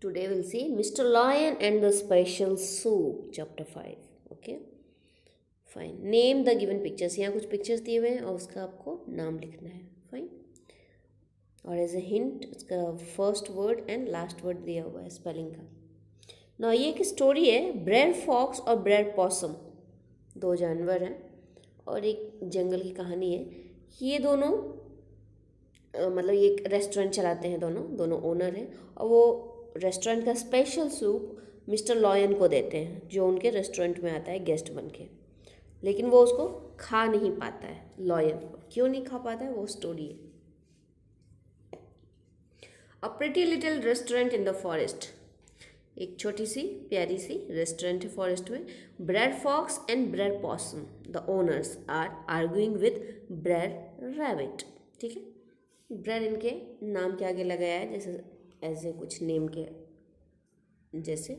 Today we'll see Mr. Lion and the Special Soup, Chapter 5. Okay, fine. Name the given pictures. यहाँ कुछ pictures दिए हुए हैं और उसका आपको नाम लिखना है. फाइन. और एज ए हिंट उसका first word and last word दिया हुआ है स्पेलिंग का. ना ये एक स्टोरी है. ब्रेड फॉक्स और ब्रेड पॉसम, दो जानवर हैं और एक जंगल की कहानी है. ये दोनों मतलब ये एक रेस्टोरेंट चलाते हैं. दोनों ओनर हैं और वो रेस्टोरेंट का स्पेशल सूप मिस्टर लॉयन को देते हैं, जो उनके रेस्टोरेंट में आता है गेस्ट बन के. लेकिन वो उसको खा नहीं पाता है. लॉयन क्यों नहीं खा पाता है वो स्टोरी है. A pretty little restaurant in the forest. एक छोटी सी प्यारी सी रेस्टोरेंट है फॉरेस्ट में. Bread fox and bread possum the owners are arguing with bread rabbit. ठीक है, ब्रेड इनके नाम के आगे लगाया है जैसे ऐसे कुछ नेम के जैसे.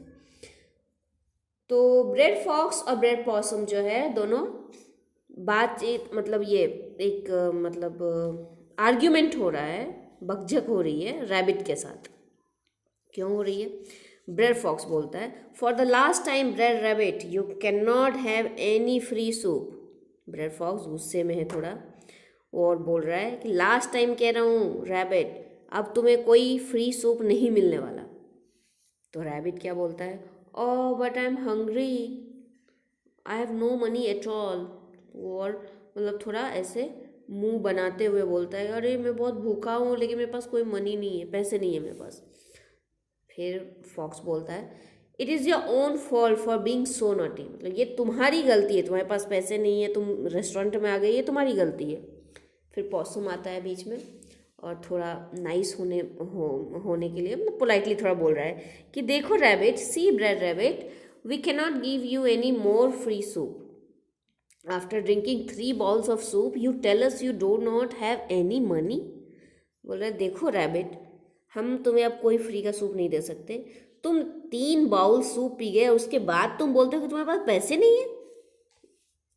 तो ब्रेड फॉक्स और ब्रेड पॉसम जो है दोनों बातचीत मतलब ये एक मतलब आर्ग्यूमेंट हो रहा है, बकझक हो रही है रैबिट के साथ. क्यों हो रही है? ब्रेड फॉक्स बोलता है for the last time bread rabbit you can not have any free soup. Bread fox गुस्से में है थोड़ा और बोल रहा है कि लास्ट टाइम कह रहा हूँ रैबिट, अब तुम्हें कोई फ्री सूप नहीं मिलने वाला. तो रैबिट क्या बोलता है? Oh but I am hungry, I have no money at all. और मतलब थोड़ा ऐसे मुंह बनाते हुए बोलता है अरे मैं बहुत भूखा हूँ लेकिन मेरे पास कोई मनी नहीं है, पैसे नहीं है मेरे पास. फिर फॉक्स बोलता है it is your own fault for being so naughty. मतलब ये तुम्हारी गलती है, तुम्हारे पास पैसे नहीं है, तुम रेस्टोरेंट में आ गई, ये तुम्हारी गलती है. फिर पॉसम आता है बीच में और थोड़ा नाइस होने के लिए मतलब पोलाइटली थोड़ा बोल रहा है कि देखो rabbit, see bread rabbit, we can not give you any more free soup. After drinking 3 bowls of soup you tell us you do not have any money. बोल रहे देखो रैबिट, हम तुम्हें अब कोई फ्री का सूप नहीं दे सकते. तुम 3 बाउल सूप पी गए, उसके बाद तुम बोलते हो कि तुम्हारे पास पैसे नहीं है.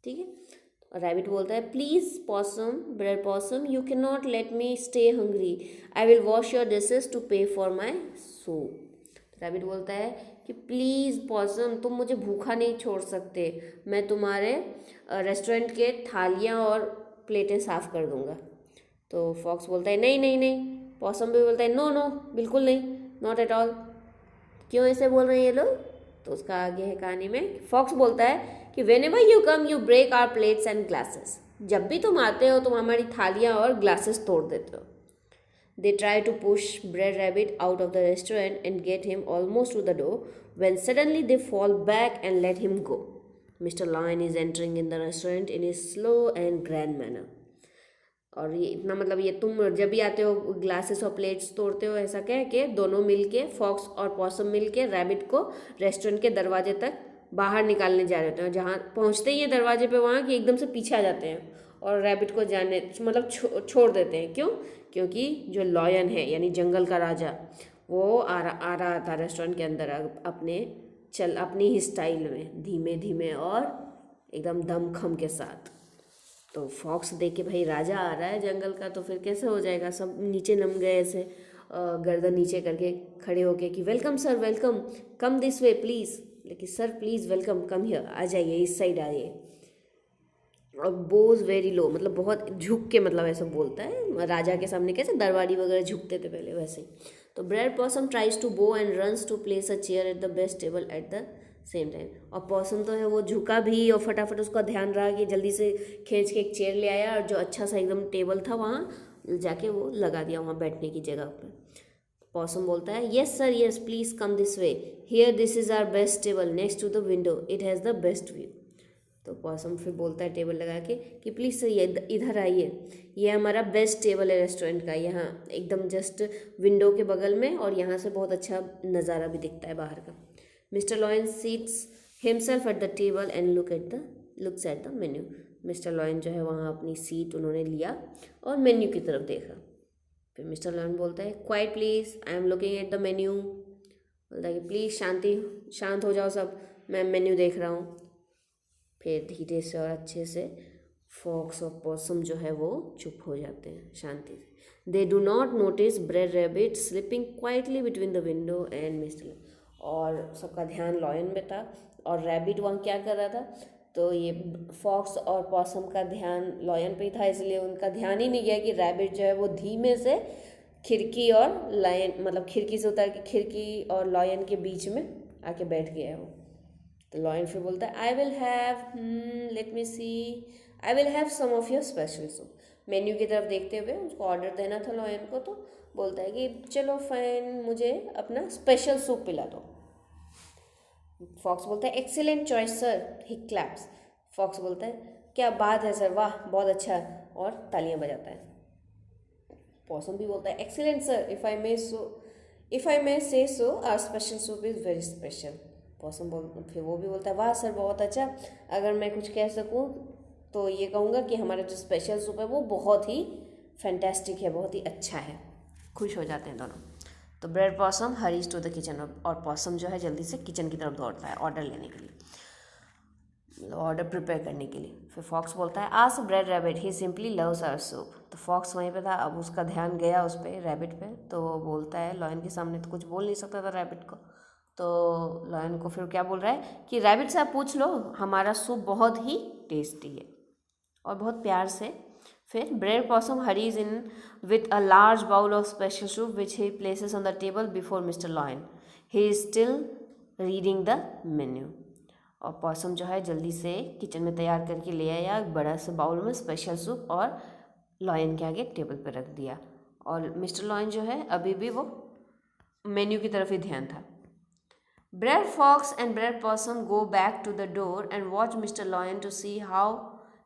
ठीक है. रैबिट बोलता है please possum, bread possum, you can not let me stay hungry, I will wash your dishes to pay for my soup. Rabbit बोलता है कि प्लीज़ पॉसम, तुम मुझे भूखा नहीं छोड़ सकते, मैं तुम्हारे रेस्टोरेंट के थालियाँ और प्लेटें साफ़ कर दूँगा. तो फॉक्स बोलता है नहीं नहीं नहीं. पॉसम भी बोलता है नो नो, बिल्कुल नहीं, नॉट एट ऑल. क्यों ऐसे बोल रहे हैं ये लोग? तो उसका आगे है कहानी में. फॉक्स बोलता है कि whenever you come you break our plates and glasses. जब भी तुम आते हो तुम हमारी थालियाँ और ग्लासेस तोड़ देते हो. They try to push Bread Rabbit out of the restaurant and get him almost to the door when suddenly they fall back and let him go. Mr. Lion is entering in the restaurant in a slow and grand manner. और ये इतना मतलब ये तुम जब भी आते हो ग्लासेस और प्लेट्स तोड़ते हो ऐसा कह के दोनों मिलके फॉक्स और पॉसम मिलके रैबिट को रेस्टोरेंट के दरवाजे तक बाहर निकालने जा रहे होते हैं. जहाँ पहुँचते ही हैं दरवाजे पे वहाँ कि एकदम से पीछे आ जाते हैं और रैबिट को जाने मतलब छोड़ देते हैं. क्यों? क्योंकि जो लॉयन है यानी जंगल का राजा वो आ रहा था रेस्टोरेंट के अंदर अपनी ही स्टाइल में, धीमे धीमे और एकदम दमखम के साथ. तो फॉक्स देख के भाई राजा आ रहा है जंगल का तो फिर कैसे हो जाएगा. सब नीचे नम गए ऐसे गर्दन नीचे करके खड़े होके कि welcome sir, welcome, come this way please. लेकिन sir please welcome, come here, आ जाइए, इस साइड आइए. और बोज वेरी लो मतलब बहुत झुक के मतलब ऐसा बोलता है राजा के सामने, कैसे दरबारी वगैरह झुकते थे पहले वैसे ही. तो bread possum tries to go and runs to place a chair at the best table at the same time. और पॉसम तो है वो झुका भी और फटाफट उसका ध्यान रहा कि जल्दी से खींच के एक चेयर ले आया और जो अच्छा सा एकदम टेबल था वहाँ जाके वो लगा दिया वहाँ बैठने की जगह पर. पॉसम बोलता है yes sir yes please come this way, here this is our best table next to the window, it has the best view. तो पॉसम फिर बोलता है टेबल लगा के कि प्लीज़ सर ये इधर आइए, ये हमारा बेस्ट टेबल है रेस्टोरेंट का, यहाँ एकदम जस्ट विंडो के बगल में और यहाँ से बहुत अच्छा नज़ारा भी दिखता है बाहर का. Mister lion seats himself at the table and looks at the menu. Mister lion जो है वहाँ अपनी सीट उन्होंने लिया और मेन्यू की तरफ देखा. फिर मिस्टर लॉयन बोलता है quite please, I am looking at the menu. बोलता है कि प्लीज़ शांत हो जाओ सब, मैं मेन्यू देख रहा हूँ. फिर धीरे से और अच्छे से फॉक्स और पॉसम जो है वो चुप हो जाते हैं शांति से. They do not notice bread rabbit slipping quietly between the window and mister. और सबका ध्यान लॉयन में था और रैबिट वहाँ क्या कर रहा था, तो ये फॉक्स और पॉसम का ध्यान लॉयन पे ही था, इसलिए उनका ध्यान ही नहीं गया कि रैबिट जो है वो धीमे से खिड़की और लॉयन मतलब खिड़की से उतर के खिड़की और लॉयन के बीच में आके बैठ गया है वो। तो लॉयन फिर बोलता है I will have let me see I will have some of your special soup. Menu की तरफ देखते हुए उसको ऑर्डर देना था लॉयन को, तो बोलता है कि चलो फाइन, मुझे अपना स्पेशल सूप पिला दो। फॉक्स बोलता है एक्सीलेंट चॉइस सर, ही क्लैप्स। फॉक्स बोलता है क्या बात है सर, वाह बहुत अच्छा, और तालियां बजाता है। पॉसम भी बोलता है excellent sir, if I may say so our special soup is very special. Possum फिर वो भी बोलता है वाह सर बहुत अच्छा, अगर मैं कुछ कह सकूँ तो ये कहूँगा कि हमारा जो स्पेशल सूप है वो बहुत ही फैंटास्टिक है, बहुत ही अच्छा है। खुश हो जाते हैं दोनों। तो bread Possum hurries to the kitchen, और पॉसम जो है जल्दी से किचन की तरफ दौड़ता है ऑर्डर लेने के लिए, ऑर्डर प्रिपेयर करने के लिए। फिर फॉक्स बोलता है ask Brer Rabbit, he simply loves our soup. तो फॉक्स वहीं पे था, अब उसका ध्यान गया उस पर रैबिट पे, तो वो बोलता है लॉयन के सामने तो कुछ बोल नहीं सकता था रैबिट को, तो लॉयन को फिर क्या बोल रहा है कि रैबिट से आप पूछ लो, हमारा सूप बहुत ही टेस्टी है, और बहुत प्यार से। फिर Brer Possum hurries in with a large bowl of special soup which he places on the table before Mister Lion, he is still reading the menu. और पॉसम जो है जल्दी से किचन में तैयार करके ले आया एक बड़ा सा बाउल में स्पेशल सूप, और लॉयन के आगे टेबल पर रख दिया। और मिस्टर लॉयन जो है अभी भी वो मेन्यू की तरफ ही ध्यान था। Brer fox and bread Possum go back to the door and watch Mister Lion to see how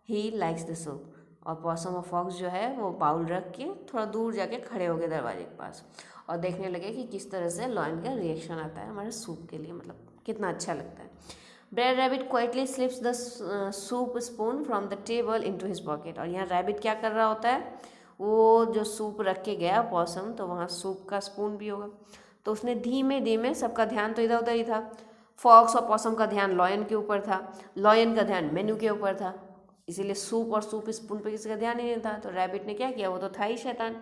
he likes the soup. और पॉसम और फॉक्स जो है वो बाउल रख के थोड़ा दूर जाके खड़े हो गए दरवाजे के पास, और देखने लगे कि किस तरह से लॉयन का रिएक्शन आता है हमारे सूप के लिए, मतलब कितना अच्छा लगता है। Bread Rabbit quietly slips the soup spoon from the table into his pocket. और यहाँ रैबिट क्या कर रहा होता है, वो जो सूप रख के गया पॉसम, तो वहाँ सूप का स्पून भी होगा, तो उसने धीमे धीमे, सबका ध्यान तो इधर उधर ही था, फॉक्स और पॉसम का ध्यान लॉयन के ऊपर था, लॉयन का ध्यान मेन्यू के ऊपर था, इसीलिए सूप और सूप स्पून पे किसी का ध्यान ही नहीं था। तो रैबिट ने क्या किया, वो तो था ही शैतान,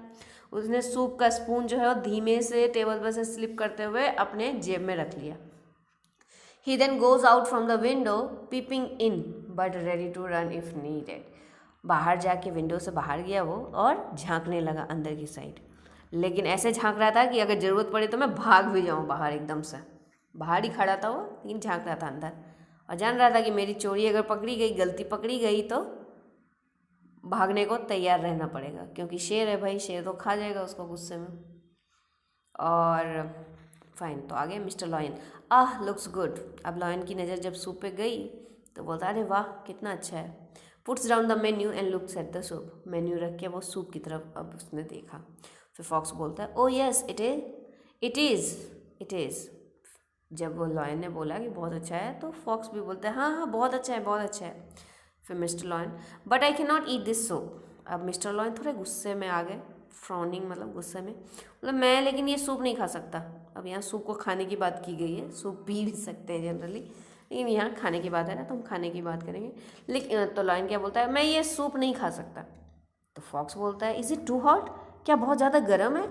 उसने सूप का स्पून जो है वो धीमे से टेबल पर से स्लिप करते हुए अपने जेब में रख लिया। He then goes out from the window peeping in but ready to run if needed. बाहर जाके विंडो से बाहर गया वो और झांकने लगा अंदर की साइड, लेकिन ऐसे झांक रहा था कि अगर ज़रूरत पड़े तो मैं भाग भी जाऊँ बाहर, एकदम से बाहर ही खड़ा था वो, लेकिन झांक रहा था अंदर, और जान रहा था कि मेरी चोरी अगर पकड़ी गई, गलती पकड़ी गई, तो भागने को तैयार रहना पड़ेगा, क्योंकि शेर है भाई, शेर तो खा जाएगा उसको गुस्से में। और फाइन, तो आगे मिस्टर लॉयन, आह लुक्स गुड। अब लॉयन की नज़र जब सूप पे गई तो बोलता अरे वाह कितना अच्छा है। Puts down the menu and looks at the soup. Menu रख के वो सूप की तरफ अब उसने देखा। फिर फॉक्स बोलता है ओ यस इट इज़। जब वो लॉयन ने बोला कि बहुत अच्छा है, तो फॉक्स भी बोलता है हाँ हाँ बहुत अच्छा है, बहुत अच्छा है। फिर mister lion, but I can not eat this soup. अब मिस्टर लॉयन थोड़े गुस्से में आ गए, फ्रॉनिंग मतलब गुस्से में, मतलब मैं लेकिन ये सूप नहीं खा सकता। अब यहाँ सूप को खाने की बात की गई है, सूप पी भी सकते हैं जनरली, लेकिन यहाँ खाने की बात है ना, तो हम खाने की बात करेंगे। लेकिन तो लॉयन क्या बोलता है, मैं ये सूप नहीं खा सकता। तो फॉक्स बोलता है इज़ इट टू हॉट, क्या बहुत ज़्यादा गर्म है।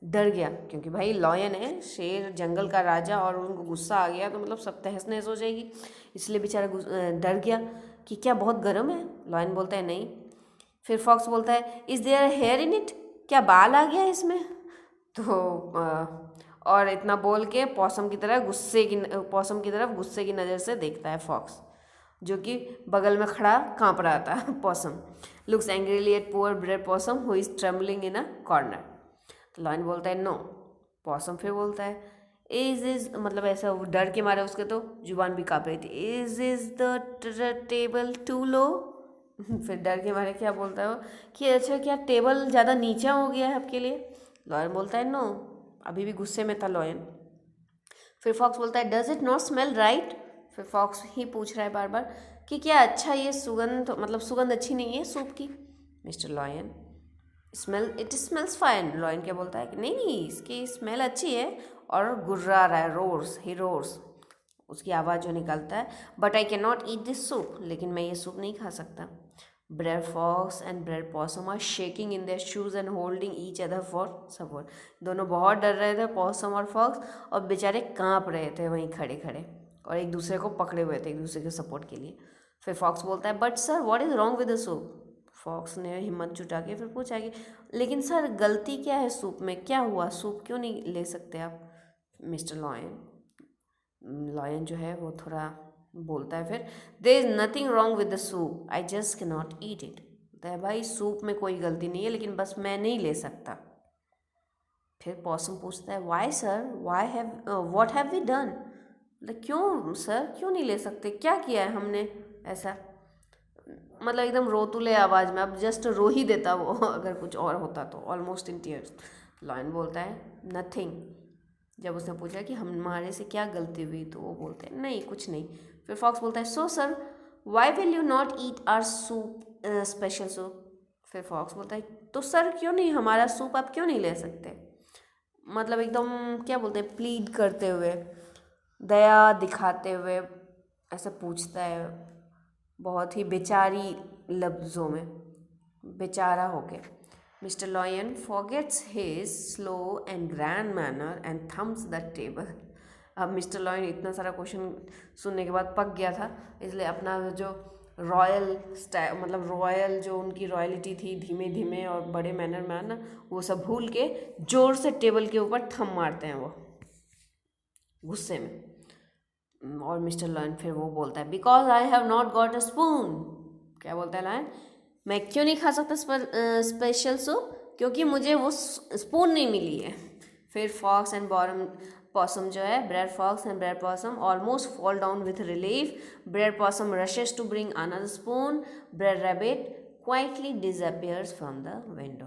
डर गया, क्योंकि भाई लॉयन है, शेर, जंगल का राजा, और उनको गुस्सा आ गया तो मतलब सब तहस नहस हो जाएगी, इसलिए बेचारा डर गया कि क्या बहुत गर्म है। लॉयन बोलता है नहीं। फिर फॉक्स बोलता है is there hair in it, क्या बाल आ गया इसमें। तो और इतना बोल के पॉसम की तरफ गुस्से की नज़र से देखता है फॉक्स, जो कि बगल में खड़ा काँप रहा था। Possum looks angrily at poor Brer Possum who is trembling in a corner. तो लॉयन बोलता है नो। पॉसम फिर बोलता है इज मतलब ऐसा डर के मारे उसके तो जुबान भी काँप रही थी, is the table to low. फिर डर के मारे क्या बोलता है वो कि अच्छा क्या टेबल ज़्यादा नीचा हो गया है आपके लिए। लॉयन बोलता है नो, अभी भी गुस्से में था लॉयन। फिर फॉक्स बोलता है does it not smell right. फिर फॉक्स ही पूछ रहा है बार बार कि क्या अच्छा ये सुगंध, मतलब सुगंध अच्छी नहीं है सूप की। Mister lion it smells fine. Lion क्या बोलता है कि नहीं इसकी स्मेल अच्छी है, और गुर्रा रहा है, ही रोर्स, उसकी आवाज़ जो निकलता है, but I can not eat this soup, लेकिन मैं ये सूप नहीं खा सकता। Brer fox and bread Possum are shaking in their shoes and holding each other for support. दोनों बहुत डर रहे थे, पॉसम और फॉक्स, और बेचारे कांप रहे थे वहीं खड़े खड़े और एक दूसरे को पकड़े हुए थे एक दूसरे के सपोर्ट के लिए। फिर फॉक्स बोलता है, but sir what is wrong with the soup. Fox ने हिम्मत जुटा के फिर पूछा कि लेकिन सर गलती क्या है सूप में, क्या हुआ, सूप क्यों नहीं ले सकते आप। मिस्टर लॉयन जो है वो थोड़ा बोलता है फिर, there is nothing wrong with the soup, I just can not eat it. तो भाई सूप में कोई गलती नहीं है, लेकिन बस मैं नहीं ले सकता। फिर पॉसम पूछता है, why sir, why have what have we done. मतलब क्यों सर, क्यों नहीं ले सकते, क्या किया है हमने ऐसा। मतलब एकदम रोतुले आवाज़ में, अब जस्ट रो ही देता वो अगर कुछ और होता तो, ऑलमोस्ट इन टीयर्स। लॉयन बोलता है, नथिंग। जब उसने पूछा कि हमारे से क्या गलती हुई, तो वो बोलते हैं, नहीं कुछ नहीं। फिर फॉक्स बोलता है, so sir why will you not eat our soup, special soup. फिर फॉक्स बोलता है, तो सर क्यों नहीं, हमारा सूप आप क्यों नहीं ले सकते। मतलब एकदम क्या बोलते हैं, प्लीड करते हुए, दया दिखाते हुए ऐसा पूछता है, बहुत ही बेचारी लफ्ज़ों में, बेचारा होके। Mister lion forgets his slow and grand manner and thumbs the table. अब मिस्टर लॉयन इतना सारा क्वेश्चन सुनने के बाद पक गया था, इसलिए अपना जो रॉयल स्टाइल, मतलब रॉयल जो उनकी रॉयलिटी थी, धीमे धीमे और बड़े मैनर में आना, वो सब भूल के जोर से टेबल के ऊपर थम मारते हैं वो गुस्से में। और मिस्टर लॉयन फिर वो बोलता है, because I have not got a spoon. क्या बोलता है लॉयन, मैं क्यों नहीं खा सकता स्पेशल सूप, क्योंकि मुझे वो स्पून नहीं मिली है। फिर फॉक्स एंड पॉसम जो है, Brer fox and bread Possum almost fall down with relief. Brer Possum rushes to bring another spoon. Brer Rabbit quietly disappears from the window.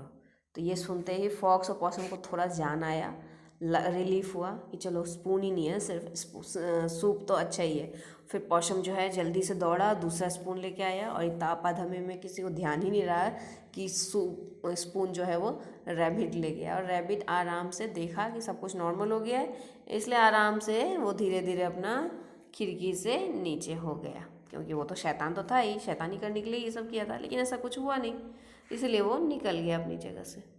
तो ये सुनते ही फॉक्स और पॉसम को थोड़ा जान आया, रिलीफ हुआ कि चलो स्पून ही नहीं है, सिर्फ सूप तो अच्छा ही है। फिर पॉसम जो है जल्दी से दौड़ा, दूसरा स्पून लेके आया, और इतना आपाधमे में किसी को ध्यान ही नहीं रहा कि स्पून जो है वो रैबिट ले गया। और रैबिट आराम से देखा कि सब कुछ नॉर्मल हो गया है, इसलिए आराम से वो धीरे धीरे अपना खिड़की से नीचे हो गया, क्योंकि वो तो शैतान तो था ही, शैतानी करने के लिए ये सब किया था, लेकिन ऐसा कुछ हुआ नहीं, इसलिए वो निकल गया अपनी जगह से।